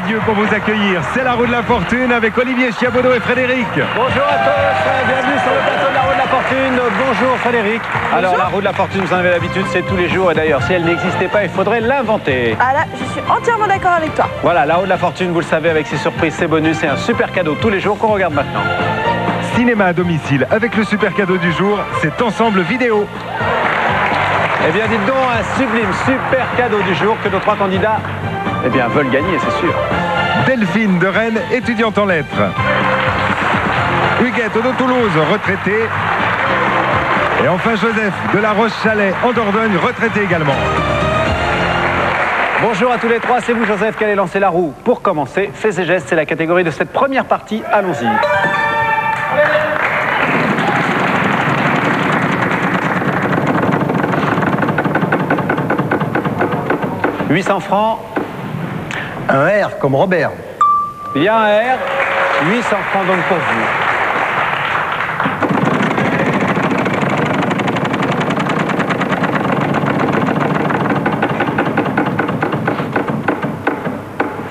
Dieu pour vous accueillir. C'est la roue de la fortune avec Olivier Chiabodo et Frédéric. Bonjour à tous, bienvenue sur le plateau de la roue de la fortune. Bonjour Frédéric. Bonjour. Alors la roue de la fortune, vous en avez l'habitude, c'est tous les jours. Et d'ailleurs, si elle n'existait pas, il faudrait l'inventer. Ah là, je suis entièrement d'accord avec toi. Voilà, la roue de la fortune, vous le savez, avec ses surprises, ses bonus, c'est un super cadeau tous les jours qu'on regarde maintenant. Cinéma à domicile avec le super cadeau du jour, c'est Ensemble Vidéo. Eh bien, dites donc, un sublime super cadeau du jour que nos trois candidats veulent gagner, c'est sûr. Delphine de Rennes, étudiante en lettres. Huguette de Toulouse, retraitée. Et enfin Joseph de La Roche-Chalais, en Dordogne, retraité également. Bonjour à tous les trois, c'est vous Joseph qui allez lancer la roue. Pour commencer, faits et gestes, c'est la catégorie de cette première partie, allons-y. « 800 francs. Un R comme Robert. Il y a un R. 800 francs donc pour vous.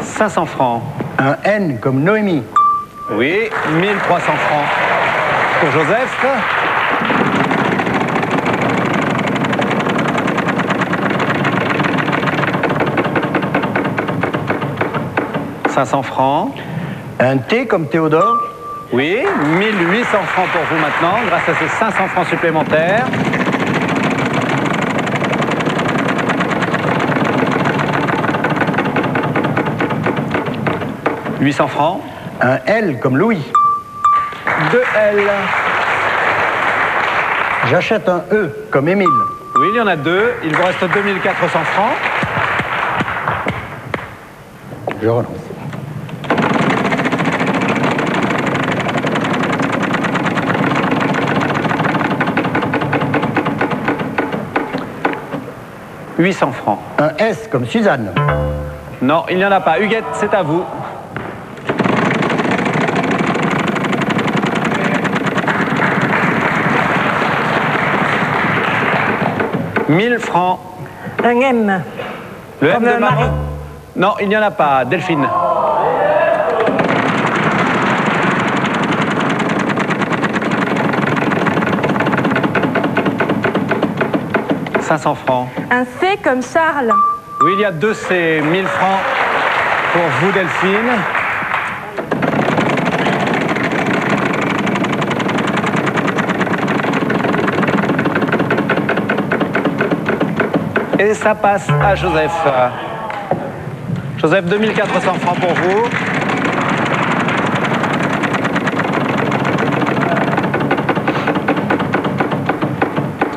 « 500 francs. Un N comme Noémie. Oui, 1300 francs pour Joseph. « 500 francs. Un T comme Théodore. Oui, 1800 francs pour vous maintenant, grâce à ces 500 francs supplémentaires. « 800 francs. Un L comme Louis. 2 L. J'achète un E comme Émile. Oui, il y en a 2. Il vous reste 2400 francs. Je relance. « 800 francs. Un S comme Suzanne. Non, il n'y en a pas. Huguette, c'est à vous. « 1000 francs. Un M. Le Comme M de Marie. Marie. Non, il n'y en a pas. Delphine. « 500 francs. Un C comme Charles. Oui, il y a 2 C. 1000 francs pour vous, Delphine. Et ça passe à Joseph. Joseph, 2400 francs pour vous.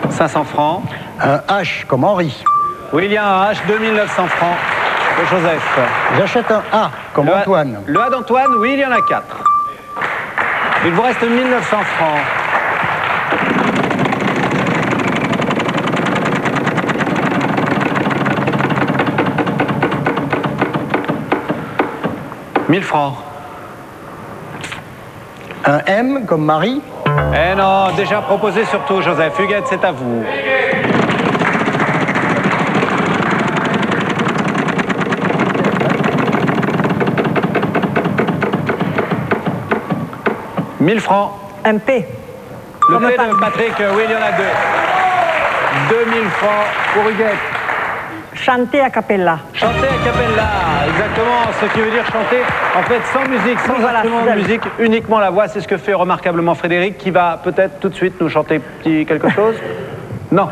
« 500 francs. Un H comme Henri. Oui, il y a un H, 2900 francs pour Joseph. J'achète un A comme Antoine. Le A d'Antoine, oui, il y en a 4. Il vous reste 1900 francs. « 1000 francs. Un M comme Marie. Eh non, déjà proposé surtout, Joseph. Huguette, c'est à vous. « 1000 francs. Un P. Le Comme P Patrick. de Patrick, oui, il y en a 2. 2000 francs pour Huguette. Chanter a cappella. Chanter a cappella, exactement, ce qui veut dire chanter en fait sans musique, sans instrument de musique, uniquement la voix. C'est ce que fait remarquablement Frédéric, qui va peut-être tout de suite nous chanter petit quelque chose. Non.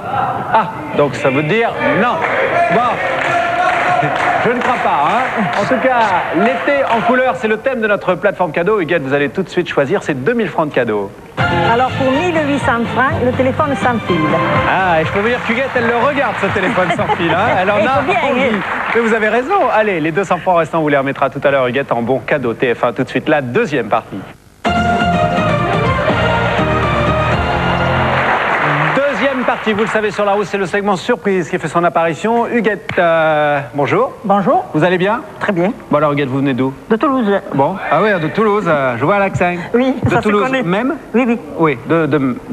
Ah, donc ça veut dire non. Bon, je ne crois pas, hein. En tout cas, l'été en couleur, c'est le thème de notre plateforme cadeau. Huguette, vous allez tout de suite choisir ces 2000 francs de cadeau. Alors pour 1800 francs, le téléphone sans fil. Ah, et je peux vous dire qu'Huguette, elle le regarde, ce téléphone sans fil, hein. Elle en a envie. Mais vous avez raison. Allez, les 200 francs restants, on vous les remettra tout à l'heure, Huguette, en bon cadeau TF1. Tout de suite, la deuxième partie. Deuxième partie, vous le savez, sur la route, c'est le segment surprise qui fait son apparition. Huguette, bonjour. Bonjour. Vous allez bien? Très bien. Bon alors, Huguette, vous venez d'où? De Toulouse. Bon, ah oui, de Toulouse, je vois l'accent. Oui, de ça Toulouse se connaît. Même? Oui, oui. Oui,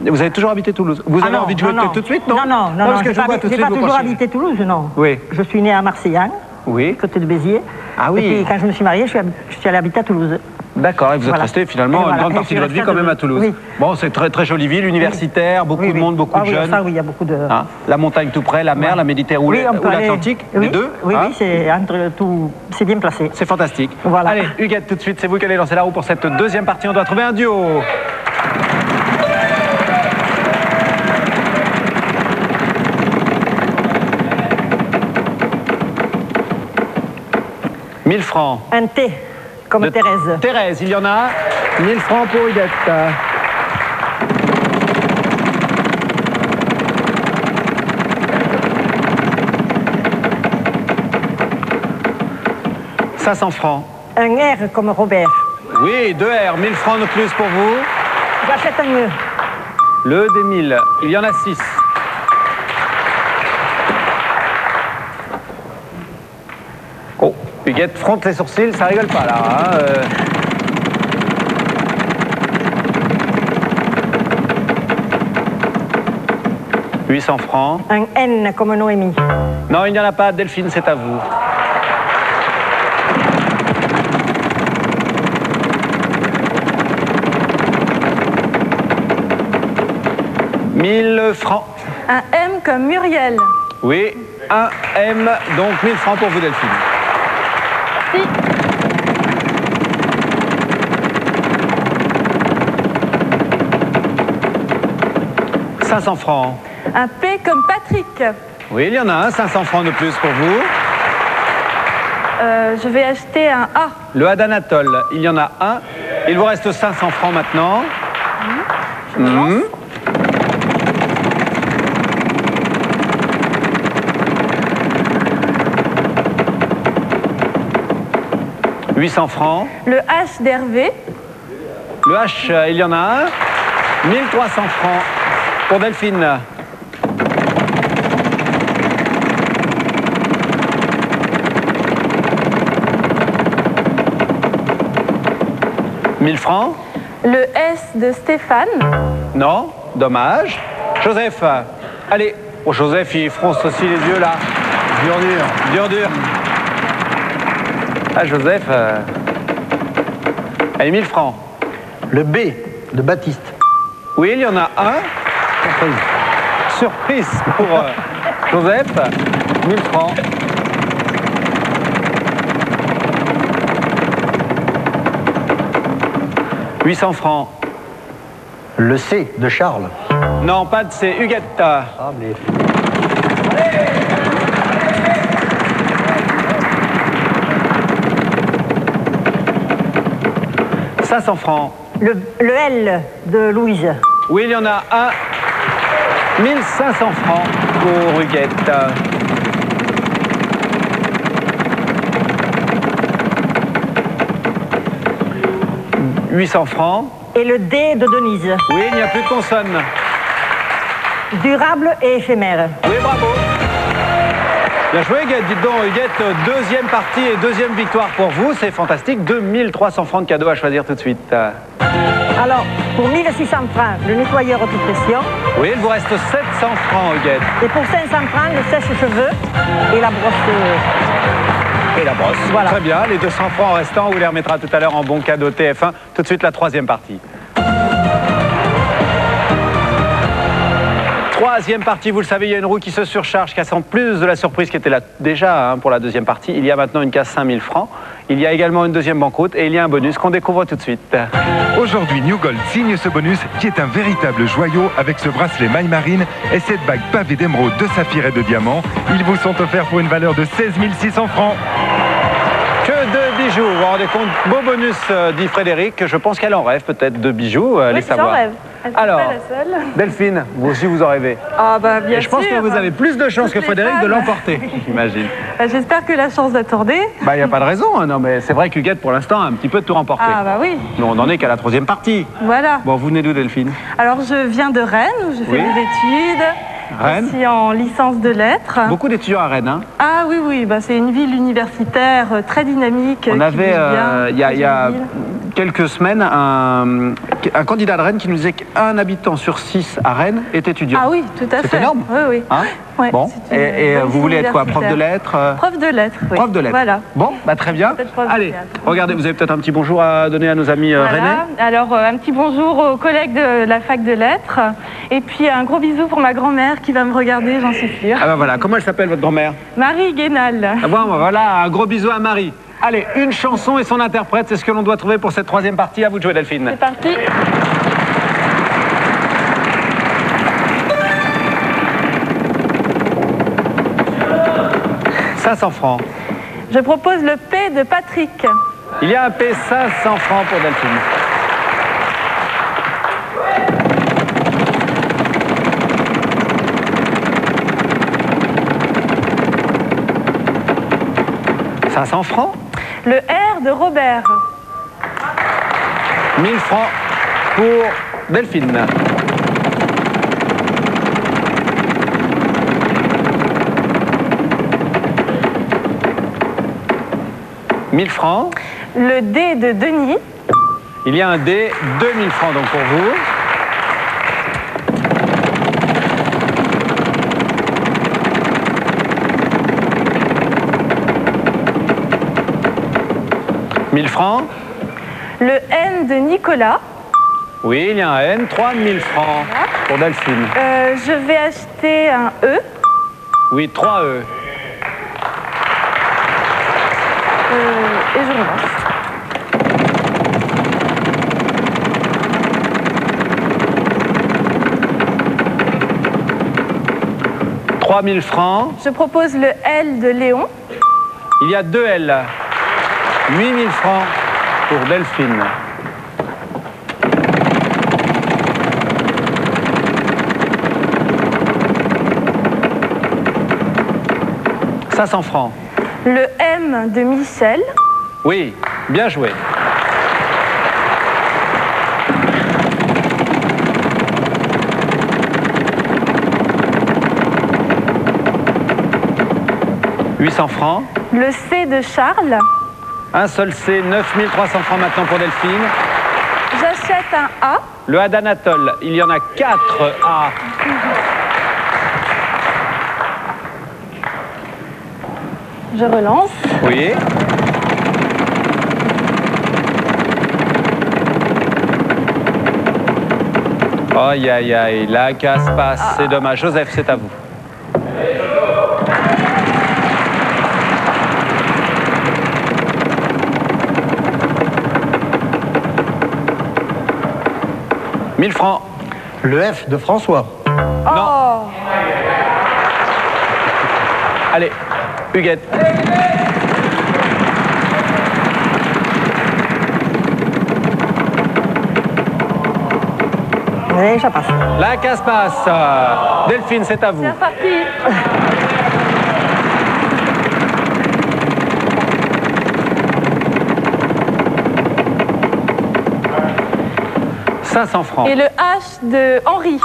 vous avez toujours habité Toulouse. Vous avez envie de jouer tout de suite, non? Non, parce que je vois tout de j'ai suite pas vous toujours pensez- habité Toulouse, non. Oui. Je suis née à Marseillan, Oui. côté de Béziers. Ah oui. Et puis quand je me suis mariée, je suis allée habiter à Toulouse. D'accord, et vous êtes resté finalement une grande partie de votre vie quand même à Toulouse. Oui. Bon, c'est très très jolie ville, universitaire, beaucoup de monde, beaucoup de jeunes. Oui, il y a beaucoup de... Hein, la montagne tout près, la mer, la Méditerranée ou l'Atlantique, les deux. Oui, hein, c'est entre tout, c'est bien placé. c'est fantastique. Voilà. Allez, Huguette, tout de suite, c'est vous qui allez lancer la roue pour cette deuxième partie. On doit trouver un duo. « 1000 francs. Un thé, comme Thérèse. Thérèse, il y en a. 1000 francs pour Huguette. « 500 francs. Un R comme Robert. Oui, 2 R, 1000 francs de plus pour vous. J'achète un E. Le des 1000, il y en a 6. Oh, Huguette fronte les sourcils, ça rigole pas là. Hein, 800 francs. Un N comme Noémie. Non, il n'y en a pas. Delphine, c'est à vous. « 1000 francs. Un M comme Muriel. Oui, un M, donc 1000 francs pour vous, Delphine. Si. « 500 francs. Un P comme Patrick. Oui, il y en a un, 500 francs de plus pour vous. Je vais acheter un A. Le A d'Anatole, il y en a un. Il vous reste 500 francs maintenant. Je me lance. 800 francs. Le H d'Hervé. Le H, il y en a un. 1300 francs pour Delphine. « 1000 francs. Le S de Stéphane. Non, dommage. Joseph, allez. Oh, Joseph, il fronce aussi les yeux là. Dur, dur, dur, dur. Ah, Joseph. Allez, 1000 francs. Le B de Baptiste. Oui, il y en a un. Surprise pour Joseph. 1000 francs. « 800 francs. Le C de Charles. Non, pas de C. Huguette. Ah, mais... 500 francs. Le L de Louise. Oui, il y en a un. 1500 francs pour Huguette. « 800 francs. Et le D de Denise. Oui, il n'y a plus de consonne. Durable et éphémère. Oui, bravo. Bien joué, Huguette. Dites donc, Huguette, deuxième partie et deuxième victoire pour vous. C'est fantastique. 2300 francs de cadeaux à choisir tout de suite. Alors, pour 1600 francs, le nettoyeur auto-pression. Oui, il vous reste 700 francs, Huguette. Et pour 500 francs, le sèche-cheveux et la brosse. Et la brosse. Voilà. Très bien. Les 200 francs restants, on vous les remettra tout à l'heure en bon cadeau TF1. Tout de suite, la troisième partie. Troisième partie, vous le savez, il y a une roue qui se surcharge, casse en plus de la surprise qui était là déjà pour la deuxième partie. Il y a maintenant une casse 5000 francs. Il y a également une deuxième banqueroute et il y a un bonus qu'on découvre tout de suite. Aujourd'hui, New Gold signe ce bonus qui est un véritable joyau avec ce bracelet My Marine et cette bague pavée d'émeraude, de saphir et de diamants. Ils vous sont offerts pour une valeur de 16 600 francs. Que de bijoux, vous vous rendez compte, beau bonus, dit Frédéric. Je pense qu'elle en rêve peut-être de bijoux, allez Oui, savoir. j'en rêve. Elle Alors, pas la seule. Delphine, vous aussi vous en rêvez. Ah bah bien Et je pense sûr. que vous avez plus de chances que Toutes les Frédéric de femmes. l'emporter, j'imagine. J'espère que la chance va tourner. Bah, il n'y a pas de raison, hein, non, mais c'est vrai qu'Huguette, pour l'instant, a un petit peu de tout remporté. Ah bah oui, Mais on n'en est qu'à la troisième partie. voilà. Bon, vous venez d'où, Delphine? Alors je viens de Rennes, où j'ai fait Oui. mes études. Rennes. Aussi en licence de lettres. Beaucoup d'étudiants à Rennes, hein. Ah oui, oui, bah, c'est une ville universitaire très dynamique. On qui avait, vit bien, il y a très jolie ville. quelques semaines un candidat de Rennes qui nous disait qu'un habitant sur 6 à Rennes est étudiant. Ah oui, tout à fait. C'est énorme. Oui, oui. Hein Ouais, bon, c'est une et bonne vous voulez être quoi? Prof de universitaire. lettres Prof de lettres, oui. Prof de lettres. Voilà. Bon, bah très bien. Peut-être prof de Allez, théâtre. regardez, vous avez peut-être un petit bonjour à donner à nos amis rennais. Voilà. Alors, un petit bonjour aux collègues de la fac de lettres. Et puis, un gros bisou pour ma grand-mère qui va me regarder, j'en suis sûre. Ah ben voilà, comment elle s'appelle votre grand-mère? Marie Guénal. Ah bon, voilà, un gros bisou à Marie. Allez, une chanson et son interprète, c'est ce que l'on doit trouver pour cette troisième partie. À vous de jouer, Delphine. C'est parti. 500 francs. Je propose le P de Patrick. Il y a un P 500 francs pour Delphine. « 500 francs. Le R de Robert. 1000 francs pour Delphine. « 1000 francs. Le D de Denis. Il y a un D, 2000 francs donc pour vous. « 1000 francs. Le N de Nicolas. Oui, il y a un N, 3000 francs pour Delphine. Je vais acheter un E. Oui, 3 E. Et je relance. « 3000 francs. Je propose le L de Léon. Il y a 2 L. 8000 francs pour Delphine. « 500 francs. Le M de Michel. Oui, bien joué. « 800 francs. Le C de Charles. Un seul C, 9300 francs maintenant pour Delphine. J'achète un A. Le A d'Anatole, il y en a 4 A. Je relance. Oui. Aïe, aïe, aïe, la casse passe, c'est dommage. Joseph, c'est à vous. « 1000 francs. Le F de François. Non. Allez, Huguette. Oui, ça passe. La casse passe. Delphine, c'est à vous. C'est reparti. « 500 francs. Et le H de Henri.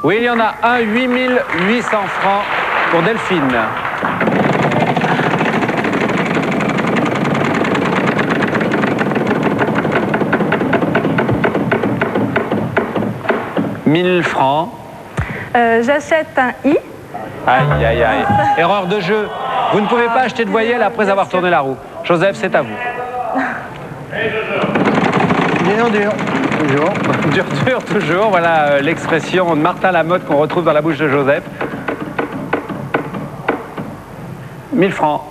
Oui, il y en a un, 8800 francs pour Delphine. « 1000 francs. J'achète un I. Aïe, aïe, aïe. Erreur de jeu. Vous ne pouvez pas acheter de voyelle après avoir tourné la roue. Joseph, c'est à vous. Dur, dur. Toujours. Dur, dur, toujours. Voilà l'expression de Martin Lamotte qu'on retrouve dans la bouche de Joseph. 1000 francs.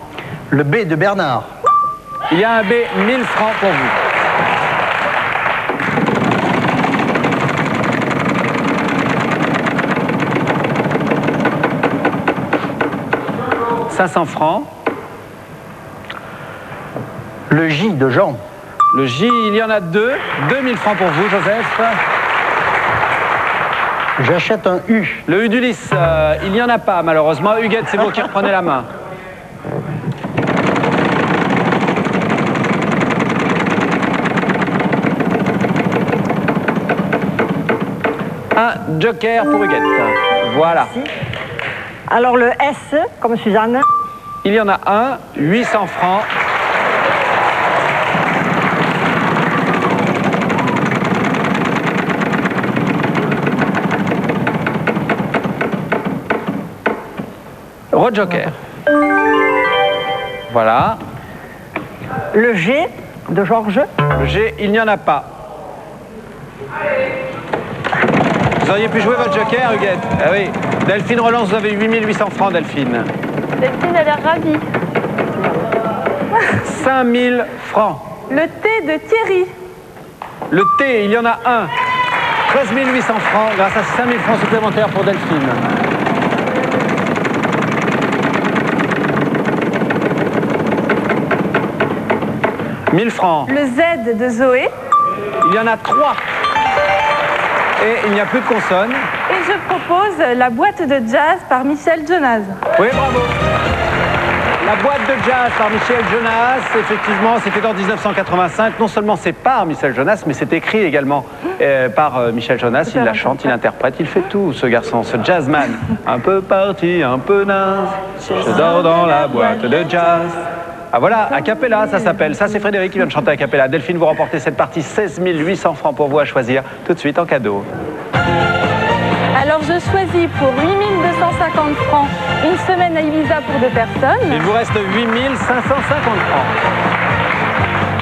Le B de Bernard. Il y a un B, 1000 francs pour vous. « 500 francs. Le J de Jean. Le J, il y en a 2. 2000 francs pour vous, Joseph. J'achète un U. Le U d'Ulysse, il n'y en a pas, malheureusement. Huguette, c'est vous qui reprenez la main. Un joker pour Huguette. Voilà. Alors le S, comme Suzanne. Il y en a un, 800 francs. Rojoker. Voilà. Le G de Georges. Le G, il n'y en a pas. Vous auriez pu jouer votre joker, Huguette. Ah oui. Delphine relance, vous avez 8800 francs, Delphine. Delphine a l'air ravie. 5000 francs. Le T de Thierry. Le T, il y en a un. 13 800 francs grâce à 5000 francs supplémentaires pour Delphine. « 1000 francs. Le Z de Zoé. Il y en a 3. Et il n'y a plus de consonnes. Et je propose la boîte de jazz par Michel Jonas. Oui, bravo. La boîte de jazz par Michel Jonas, effectivement, c'était en 1985. Non seulement c'est par Michel Jonas, mais c'est écrit également par Michel Jonas. Il la chante, il interprète, il fait tout, ce garçon, ce jazzman. Un peu parti, un peu naze, je dors dans la boîte de jazz. Ah voilà, a cappella, ça s'appelle. Ça, c'est Frédéric qui vient de chanter a cappella. Delphine, vous remportez cette partie, 16 800 francs pour vous à choisir tout de suite en cadeau. Alors je choisis pour 8250 francs une semaine à Ibiza pour 2 personnes. Il vous reste 8550 francs.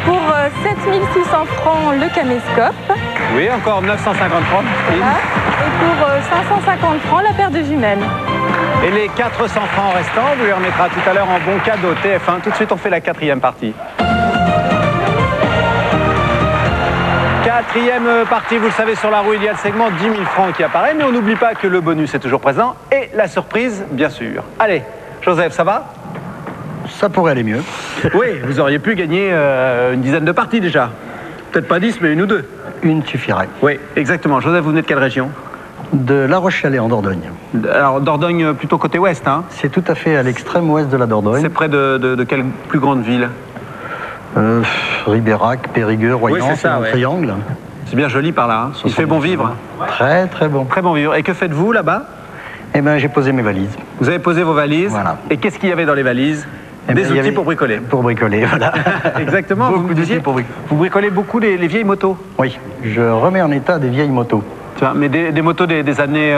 Pour 7600 francs le caméscope. Oui, encore 950 francs. Voilà. Et pour 550 francs la paire de jumelles. Et les 400 francs restants, on vous les remettra tout à l'heure en bon cadeau TF1. Tout de suite, on fait la 4e partie. 4e partie, vous le savez, sur la roue, il y a le segment 10 000 francs qui apparaît, mais on n'oublie pas que le bonus est toujours présent et la surprise, bien sûr. Allez, Joseph, ça va? Ça pourrait aller mieux. Oui, vous auriez pu gagner une dizaine de parties déjà. Peut-être pas 10, mais 1 ou 2. Une suffirait. Oui, exactement. Joseph, vous venez de quelle région? De La Roche-Chalais en Dordogne. Alors, Dordogne, plutôt côté ouest, hein? C'est tout à fait à l'extrême ouest de la Dordogne. C'est près de quelle plus grande ville? Ribérac, Périgueux, Royan, Oui, c'est ça, un ouais. triangle. C'est bien joli par là, hein? Il fait bon vivre. Très très bon. Très bon vivre. Et que faites-vous là-bas? Eh bien, j'ai posé mes valises. Vous avez posé vos valises. Voilà. Et qu'est-ce qu'il y avait dans les valises? Eh Des ben, il y outils avait- pour bricoler. Pour bricoler, voilà. Exactement. Beaucoup vous me d'outils disiez, pour bricoler. vous bricolez beaucoup les vieilles motos. Oui, je remets en état des vieilles motos. Tiens, mais des motos des années...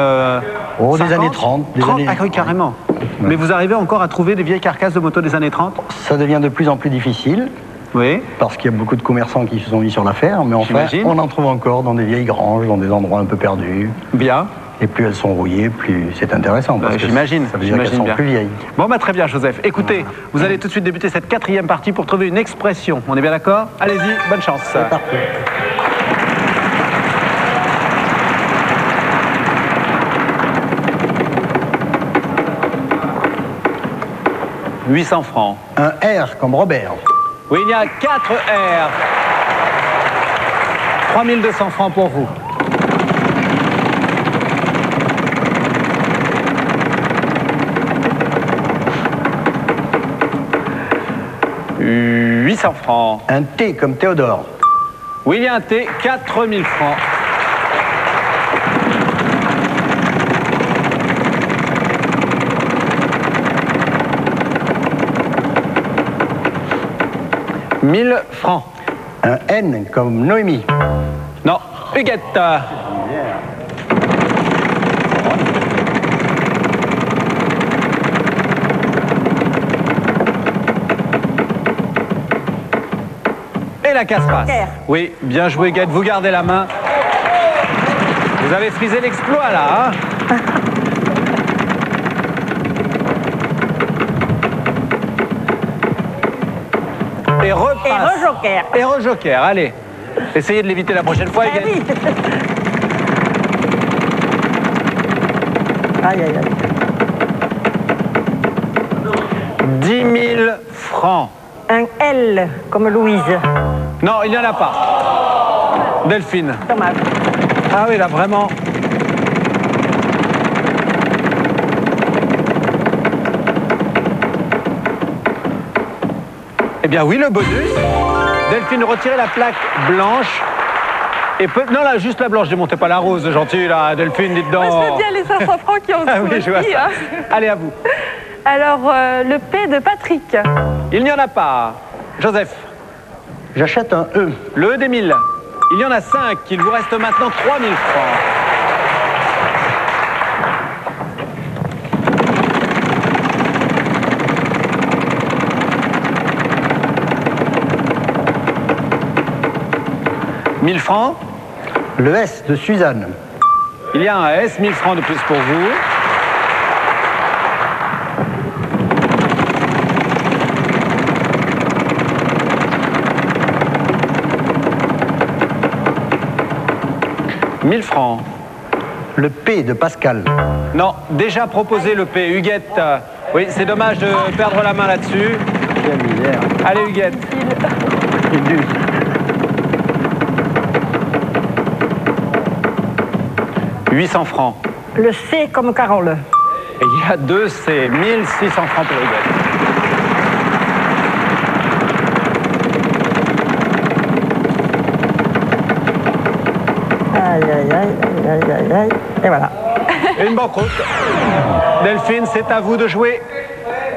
Oh, des 50? années 30. Des 30? années... Ah oui, carrément. Mais vous arrivez encore à trouver des vieilles carcasses de motos des années 30? Ça devient de plus en plus difficile, Oui. parce qu'il y a beaucoup de commerçants qui se sont mis sur l'affaire, mais enfin, J'imagine. on en trouve encore dans des vieilles granges, dans des endroits un peu perdus. Bien. Et plus elles sont rouillées, plus c'est intéressant. Parce que J'imagine. ça veut dire qu'elles sont bien. plus vieilles. Bon, bah, très bien, Joseph. Écoutez, vous allez tout de suite débuter cette 4e partie pour trouver une expression. On est bien d'accord? Allez-y, bonne chance. C'est parfait. « 800 francs. Un R comme Robert. Oui, il y a 4 R. 3200 francs pour vous. « 800 francs. Un T comme Théodore. Oui, il y a un T, 4000 francs. « 1000 francs. Un N comme Noémie. Non, Huguette. Et la casse-passe. Pierre. Oui, bien joué, Huguette. Vous gardez la main. Vous avez frisé l'exploit, là, hein? Et repasse. Et rejoker. Et rejoker, allez. Essayez de l'éviter la prochaine fois, Eh Huguette. oui. Aïe, aïe, aïe. 10 000 francs. Un L comme Louise. Non, il n'y en a pas. Delphine. Dommage. Ah oui, là, vraiment. Eh bien, oui, le bonus. Delphine, retirez la plaque blanche. Et non, là, juste la blanche, démontez pas la rose, gentil, là, Delphine, dites donc. Moi, je veux bien les 500 francs qui ont Ah oui, je vois aussi, ça. hein. Allez, à vous. Alors, le P de Patrick. Il n'y en a pas. Joseph, J'achète un E. le E des 1000. Il y en a 5. Il vous reste maintenant 3000 francs. 1000 francs. Le S de Suzanne. Il y a un S, 1000 francs de plus pour vous. « 1000 francs. Le P de Pascal. Non, déjà proposé le P. Huguette, oui, c'est dommage de perdre la main là-dessus. Quelle misère. Allez, Huguette. Il dure. 800 francs. Le C comme Carole. Et il y a 2 C, 1600 francs pour Huguette. Aïe, aïe, aïe, aïe, aïe, aïe. Et voilà. Une banqueroute. Delphine, c'est à vous de jouer.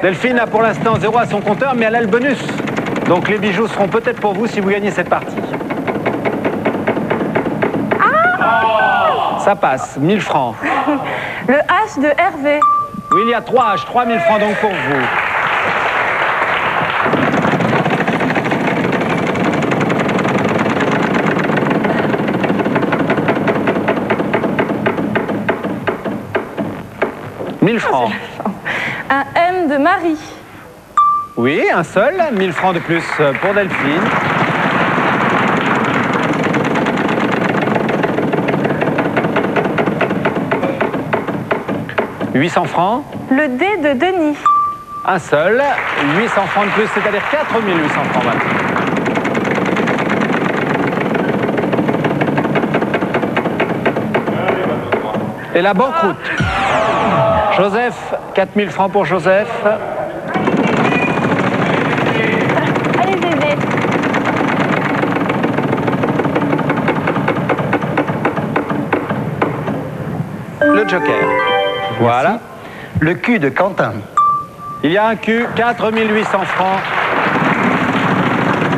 Delphine a pour l'instant 0 à son compteur, mais elle a le bonus. Donc les bijoux seront peut-être pour vous si vous gagnez cette partie. Ça passe, 1000 francs. Le H de Hervé. Oui, il y a 3 H, 3000 francs donc pour vous. « 1000 francs. Un M de Marie. Oui, un seul, 1000 francs de plus pour Delphine. « 800 francs. Le D de Denis. Un seul, 800 francs de plus, c'est-à-dire 4800 francs maintenant. Et la banqueroute. Joseph, 4000 francs pour Joseph. Allez, Zézé. Le joker. Voilà. Le Q de Quentin. Il y a un Q, 4800 francs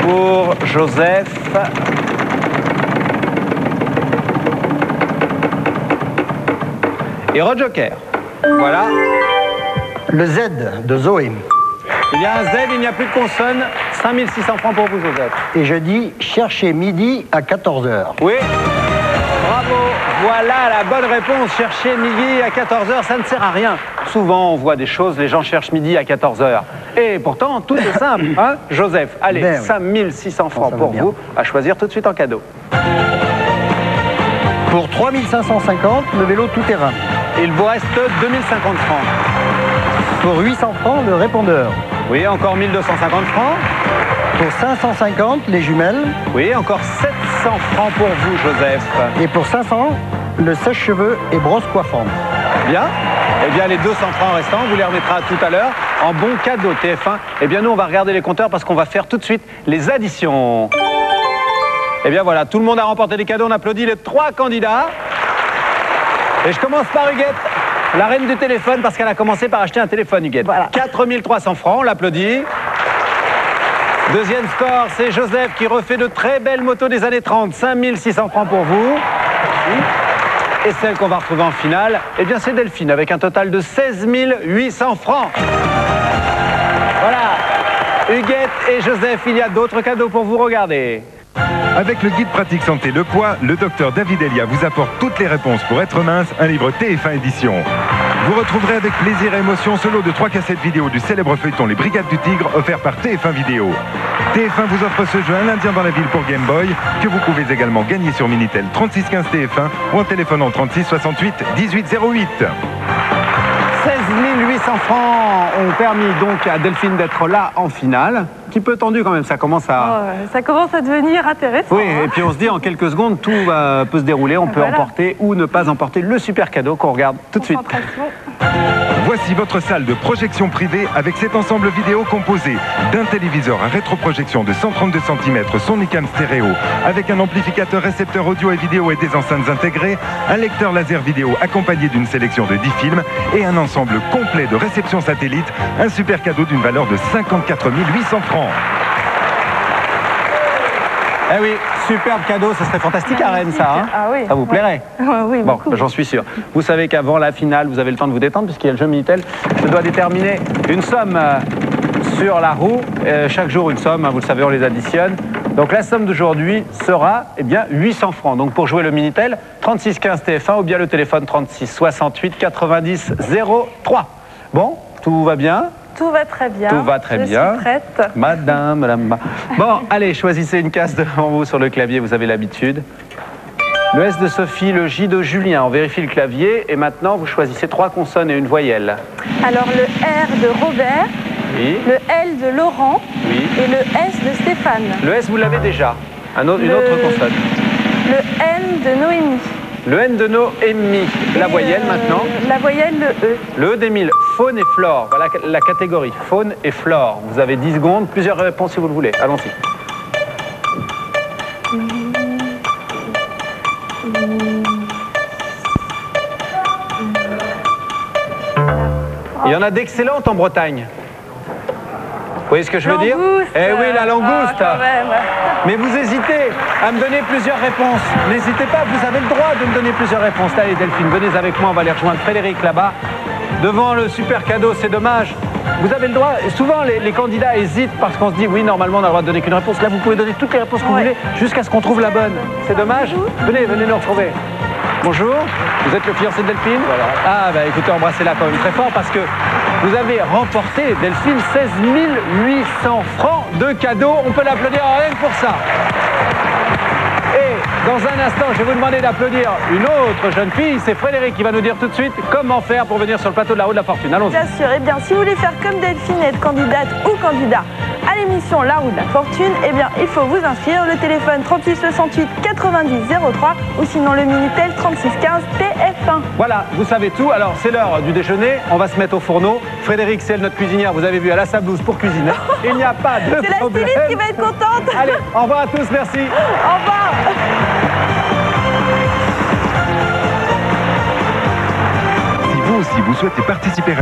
pour Joseph. Et re-joker. Voilà. Le Z de Zoé. Il y a un Z, il n'y a plus de consonne. 5600 francs pour vous, Joseph. Et je dis chercher midi à 14h. Oui. Bravo. Voilà la bonne réponse. Chercher midi à 14h, ça ne sert à rien. Souvent, on voit des choses, les gens cherchent midi à 14h. Et pourtant, tout est simple. Hein, Joseph, allez, Ben oui. 5600 francs Ça va pour bien. vous, à choisir tout de suite en cadeau. Pour 3550, le vélo tout-terrain. Il vous reste 2050 francs. Pour 800 francs, le répondeur. Oui, encore 1250 francs. Pour 550, les jumelles. Oui, encore 700 francs pour vous, Joseph. Et pour 500, le sèche-cheveux et brosse coiffante. Bien. Eh bien, les 200 francs restants, on vous les remettra tout à l'heure en bon cadeau TF1. Eh bien, nous, on va regarder les compteurs parce qu'on va faire tout de suite les additions. Eh bien, voilà, tout le monde a remporté des cadeaux. On applaudit les 3 candidats. Et je commence par Huguette, la reine du téléphone, parce qu'elle a commencé par acheter un téléphone, Huguette. Voilà. 4300 francs, on l'applaudit. Deuxième score, c'est Joseph qui refait de très belles motos des années 30. 5600 francs pour vous. Et celle qu'on va retrouver en finale, eh bien c'est Delphine avec un total de 16 800 francs. Voilà. Huguette et Joseph, il y a d'autres cadeaux pour vous, regardez. Avec le guide pratique santé Le Poids, le docteur David Elia vous apporte toutes les réponses pour être mince, un livre TF1 édition. Vous retrouverez avec plaisir et émotion ce lot de 3 cassettes vidéo du célèbre feuilleton Les Brigades du Tigre offert par TF1 Vidéo. TF1 vous offre ce jeu Un Indien dans la ville pour Game Boy que vous pouvez également gagner sur Minitel 3615 TF1 ou en téléphonant 36 68 18 08. 16 800 francs ont permis donc à Delphine d'être là en finale. Un petit peu tendu quand même, ça commence à... Oh, ça commence à devenir intéressant. Oui, et puis on se dit en quelques secondes, tout peut se dérouler. On peut Voilà. emporter ou ne pas emporter le super cadeau qu'on regarde tout de suite. Concentration. Voici votre salle de projection privée avec cet ensemble vidéo composé d'un téléviseur à rétroprojection de 132 cm Sonicam stéréo avec un amplificateur récepteur audio et vidéo et des enceintes intégrées, un lecteur laser vidéo accompagné d'une sélection de 10 films et un ensemble complet de réception satellite, un super cadeau d'une valeur de 54 800 francs. Eh oui, superbe cadeau, ce serait fantastique à Rennes ça. Hein, Ah oui. ça vous plairait? Oui, Bon, beaucoup. ben, j'en suis sûr. Vous savez qu'avant la finale, vous avez le temps de vous détendre puisqu'il y a le jeu Minitel. Je dois déterminer une somme sur la roue. Chaque jour une somme, hein, vous le savez, on les additionne. Donc la somme d'aujourd'hui sera eh bien 800 francs. Donc pour jouer le Minitel, 36 15 TF1 ou bien le téléphone 36 68 90 03. Bon, tout va bien? Tout va très bien. Tout va très bien. Je suis prête. Madame. Bon, allez, choisissez une case devant vous sur le clavier, vous avez l'habitude. Le S de Sophie, le J de Julien. On vérifie le clavier et maintenant vous choisissez 3 consonnes et une voyelle. Alors le R de Robert, Oui. le L de Laurent Oui. et le S de Stéphane. Le S, vous l'avez déjà. Une autre consonne. Le N de Noémie. Le N de Noémie. La voyelle maintenant. La voyelle, le E. Le E d'Émile. Faune et flore. Voilà la catégorie. Faune et flore. Vous avez 10 secondes. Plusieurs réponses si vous le voulez. Allons-y. Il y en a d'excellentes en Bretagne. Vous voyez ce que je veux dire? Langouste. Eh oui, la langouste. Ah, quand même. Mais vous hésitez à me donner plusieurs réponses. N'hésitez pas, vous avez le droit de me donner plusieurs réponses. Allez Delphine, venez avec moi, on va aller rejoindre Frédéric là-bas. Devant le super cadeau, c'est dommage. Vous avez le droit, et souvent les candidats hésitent parce qu'on se dit oui, normalement on a le droit de donner qu'une réponse. Là, vous pouvez donner toutes les réponses que vous voulez jusqu'à ce qu'on trouve la bonne. C'est dommage. Venez nous retrouver. Bonjour, vous êtes le fiancé de Delphine? Voilà. Ah bah écoutez, embrassez-la quand même très fort parce que vous avez remporté, Delphine, 16 800 francs de cadeaux. On peut l'applaudir rien que pour ça. Et dans un instant, je vais vous demander d'applaudir une autre jeune fille. C'est Frédéric qui va nous dire tout de suite comment faire pour venir sur le plateau de la roue de la fortune. Allons-y. Bien sûr, et bien si vous voulez faire comme Delphine et être candidate ou candidat à l'émission La Roue de la Fortune, eh bien il faut vous inscrire, le téléphone 36 68 90 03 ou sinon le Minitel 36 15 TF1. Voilà, vous savez tout. Alors, c'est l'heure du déjeuner. On va se mettre au fourneau. Frédéric, c'est notre cuisinière. Vous avez vu, elle a sa blouse pour cuisiner. Il n'y a pas de C'est la problème. styliste qui va être contente. Allez, au revoir à tous. Merci. Au revoir. Si vous aussi vous souhaitez participer à